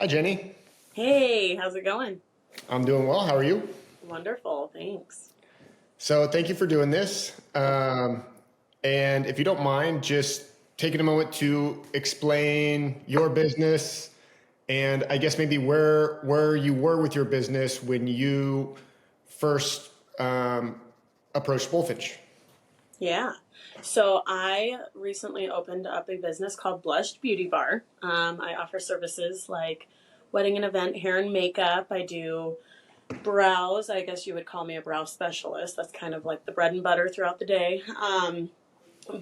Hi, Jenny. Hey, how's it going? I'm doing well. How are you? Wonderful, thanks. So, thank you for doing this. Of course. And if you don't mind, just taking a moment to explain your business and I guess maybe where you were with your business when you first approached Bullfinch. Yeah. So I recently opened up a business called Blushed Beauty Bar. I offer services like wedding and event hair and makeup. I do brows. I guess you would call me a brow specialist. That's kind of like the bread and butter throughout the day.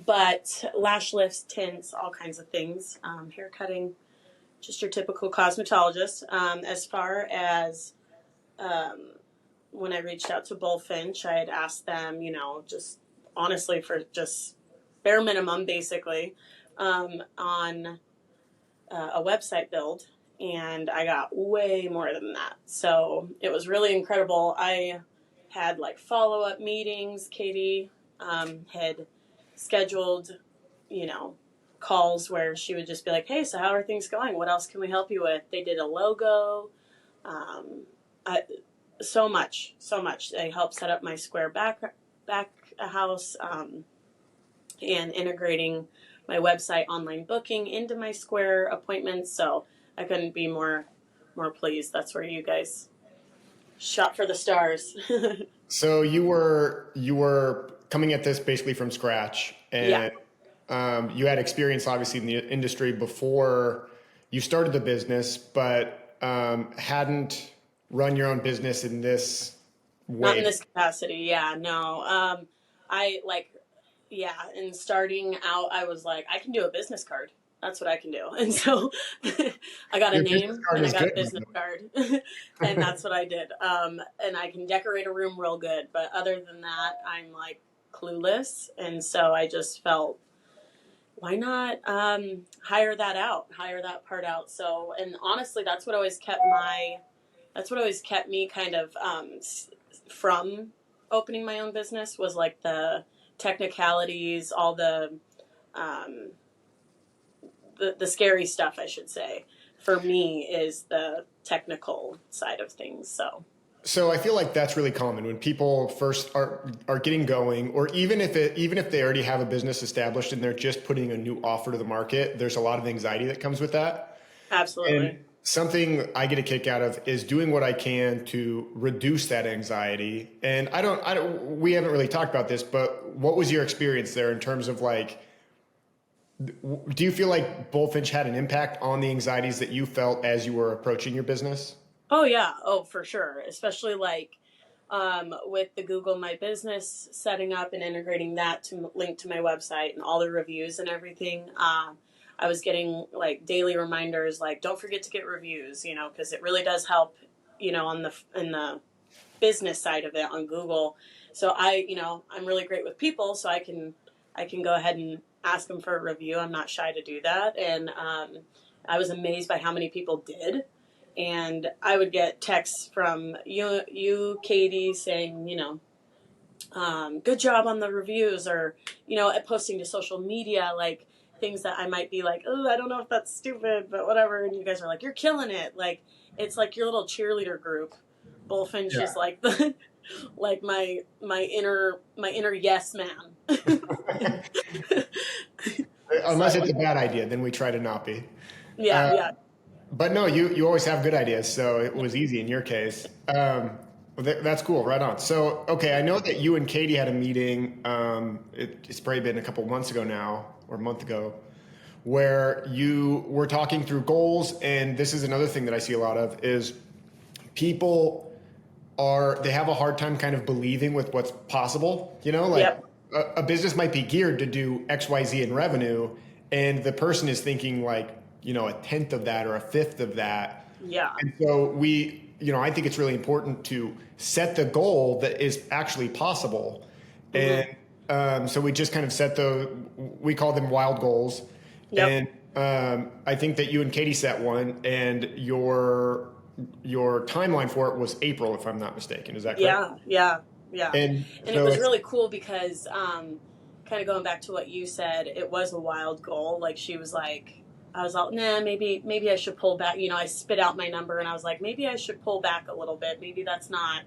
But lash lifts, tints, all kinds of things. Hair cutting, just your typical cosmetologist. As far as um, when I reached out to Bullfinch, I had asked them, just honestly for just bare minimum, basically, on a website build, and I got way more than that. So it was really incredible. I had like follow up meetings. Katie had scheduled, you know, calls where she would just be like, "Hey, so how are things going? What else can we help you with?" They did a logo. Um, I, so much, so much. They helped set up my square back house, and integrating my website online booking into my Square appointments. So I couldn't be more pleased. That's where you guys shot for the stars. So you were coming at this basically from scratch, Yeah, and you had experience obviously in the industry before you started the business, but hadn't run your own business in this not in way. this capacity. Yeah, no. I like, yeah, in starting out, I was like, I can do a business card. That's what I can do. And so I got a Your business name card and I is got good, a by business card. the And way. that's what I did. And I can decorate a room real good. But other than that, I'm like clueless. And so I just felt, why not hire that part out? So, and honestly, that's what always kept me kind of from opening my own business was like the technicalities, all um, the scary stuff, I should say. For me, is the technical side of things. So So I feel like that's really common when people first are getting going, or even if they already have a business established and they're just putting a new offer to the market. There's a lot of anxiety that comes with that. And absolutely. something I get a kick out of is doing what I can to reduce that anxiety. And we haven't really talked about this, but what was your experience there in terms of like, do you feel like Bullfinch had an impact on the anxieties that you felt as you were approaching your business? Oh yeah, oh for sure. Especially like with the Google My Business setting up and integrating that to link to my website and all the reviews and everything. I was getting like daily reminders, like don't forget to get reviews, because it really does help, on the in the business side of it on Google. So I'm really great with people, so I can go ahead and ask them for a review. I'm not shy to do that, and I was amazed by how many people did. And I would get texts from Katie, saying, good job on the reviews, or posting to social media, like things that I might be like, oh, I don't know if that's stupid, but whatever. And you guys are like, you're killing it. Like it's like your little cheerleader group. Bullfinch is like the like my inner yes man. Unless it's So a bad idea, then we try to not be. yeah, Uh, yeah, but no, you always have good ideas, so it was easy in your case. Well, that's cool. Right on. So, okay, I know that you and Katie had a meeting. It's probably been a couple months ago now, or a month ago, where you were talking through goals. And this is another thing that I see a lot of is people they have a hard time kind of believing with what's possible. Like yep, a business might be geared to do XYZ in revenue, and the person is thinking like, a tenth of that or a fifth of that. yeah. And so I think it's really important to set the goal that is actually possible. Hmm. And so we just kind of we call them wild goals. Yep. And I think that you and Katie set one, and your timeline for it was April, if I'm not mistaken. Is that correct? Yeah, yeah, yeah. And And it so was it's really cool because kind of going back to what you said, it was a wild goal. Like she was like, I was like, nah, maybe I should pull back. I spit out my number and I was like, maybe I should pull back a little bit. Maybe that's not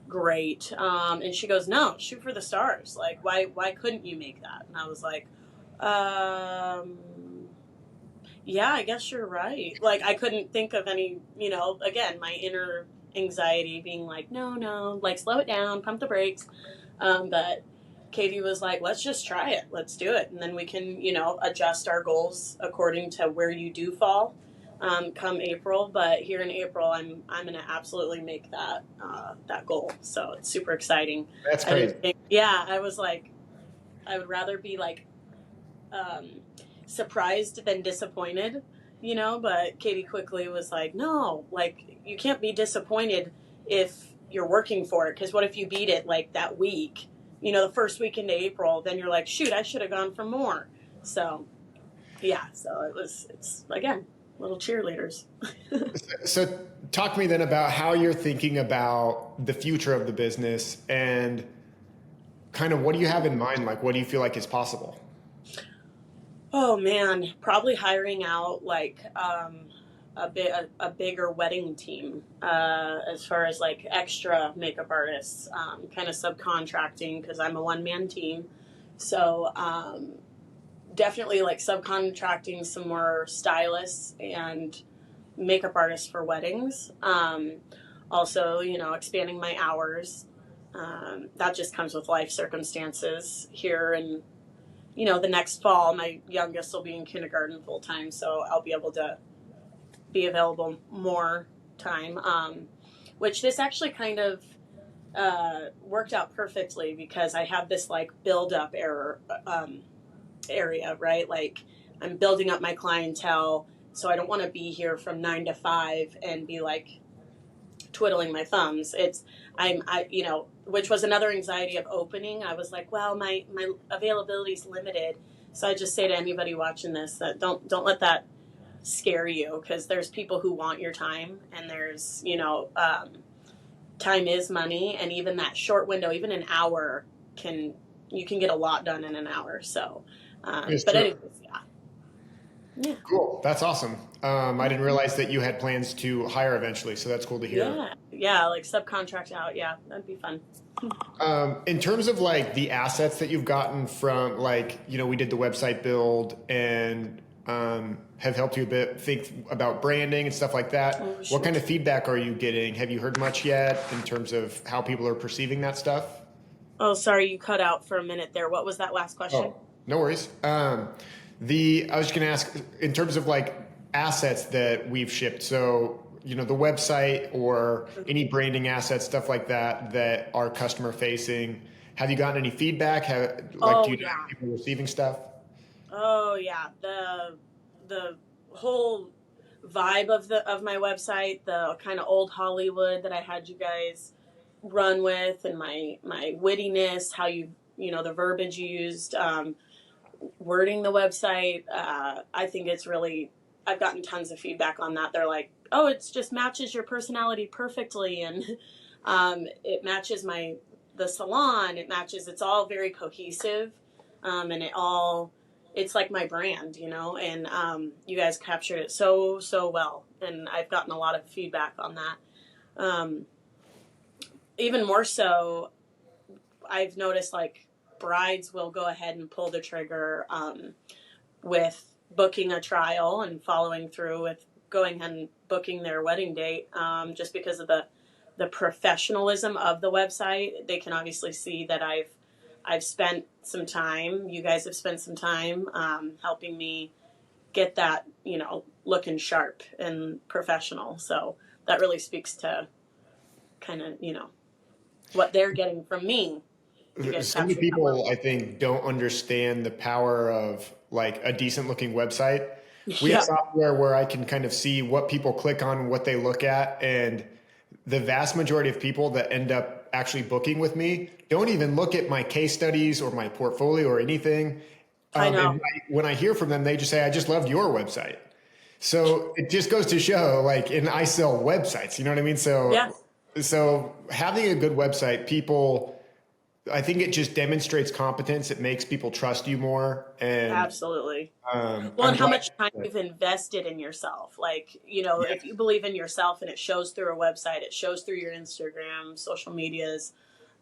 great. And she goes, no, shoot for the stars. Like, why couldn't you make that? And I was like, um, yeah, I guess you're right. Like, I couldn't think of any, again, my inner anxiety being like, no, like, slow it down, pump the brakes. But Katie was like, let's just try it. Let's do it. And then we can, adjust our goals according to where you do fall come April. But here in April, I'm going to absolutely make that goal. So it's super exciting. That's I crazy. didn't think, yeah, I was like, I would rather be like, um, surprised than disappointed, but Katie quickly was like, no, like, you can't be disappointed if you're working for it. Because what if you beat it like that week, the first week into April, then you're like, shoot, I should have gone for more. So, yeah, so it's again, little cheerleaders. So talk to me then about how you're thinking about the future of the business and kind of what do you have in mind? Like, what do you feel like is possible? Oh man, probably hiring out like a bigger wedding team as far as like extra makeup artists, kind of subcontracting because I'm a one man team. So definitely like subcontracting some more stylists and makeup artists for weddings. Also, expanding my hours. That just comes with life circumstances here and the next fall, my youngest will be in kindergarten full time, so I'll be able to be available more time. Which this actually kind of worked out perfectly because I have this like build up area, right? Like I'm building up my clientele, so I don't want to be here from 9 to 5 and be like twiddling my thumbs. Which was another anxiety of opening. I was like, well, my availability is limited. So I just say to anybody watching this that don't let that scare you because there's people who want your time and there's, time is money. And even that short window, even an hour you can get a lot done in an hour. So, It's but true. anyways, yeah. Yeah. Cool. That's awesome. I didn't realize that you had plans to hire eventually, so that's cool to hear. Yeah. Yeah. Like subcontract out. Yeah. That'd be fun. In terms of like the assets that you've gotten from like, we did the website build and have helped you a bit think about branding and stuff like that. Oh, What shoot. kind of feedback are you getting? Have you heard much yet in terms of how people are perceiving that stuff? Oh, sorry, you cut out for a minute there. What was that last question? Oh, no worries. I was just going to ask in terms of like assets that we've shipped. So, the website or any branding assets, stuff like that are customer facing. Have you gotten any feedback? Do Oh you know yeah. people receiving stuff? Oh yeah. The whole vibe of my website, the kind of old Hollywood that I had you guys run with, and my wittiness, how the verbiage you used, wording the website. I think it's really. I've gotten tons of feedback on that. They're like, "Oh, it's just matches your personality perfectly," and it matches the salon. It matches. It's all very cohesive, and it's like my brand, And you guys captured it so well, and I've gotten a lot of feedback on that. Um, Even more so, I've noticed like brides will go ahead and pull the trigger with booking a trial and following through with going ahead and booking their wedding date, just because of the professionalism of the website. They can obviously see that I've spent some time. You guys have spent some time helping me get that looking sharp and professional. So that really speaks to kind of what they're getting from me. You guys So many captured that well. people, I think, don't understand the power of like a decent looking website. We have Yeah, software where I can kind of see what people click on, what they look at, and the vast majority of people that end up actually booking with me don't even look at my case studies or my portfolio or anything. I And know. when I hear from them, they just say, I just loved your website. So it just goes to show, like, and I sell websites, you know what I mean? Yeah. So having a good website, people I think it just demonstrates competence. It makes people trust you more. And Absolutely. Well, I'm and how glad. much time you've invested in yourself. Like, Yeah, if you believe in yourself and it shows through a website, it shows through your Instagram, social medias,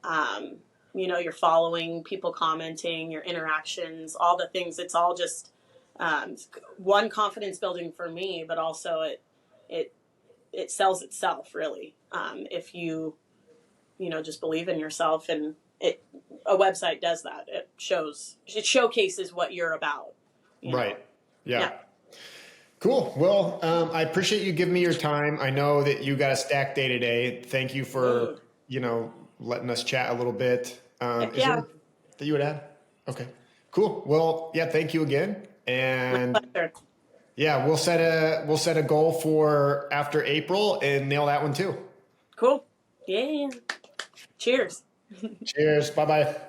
um, you're following, people commenting, your interactions, all the things. It's all just um, one confidence building for me, but also it it sells itself really. If just believe in yourself, and it a website does that. It showcases what you're about. You know, right. Yeah. yeah. Cool. Well, I appreciate you giving me your time. I know that you got a stacked day today. Thank you for, Mm. letting us chat a little bit. Heck Is there yeah, anything that you would add? Okay. Cool. Well, yeah, thank you again. my And pleasure. yeah, we'll set a goal for after April and nail that one too. Cool. Yeah. Cheers. Cheers. Bye bye.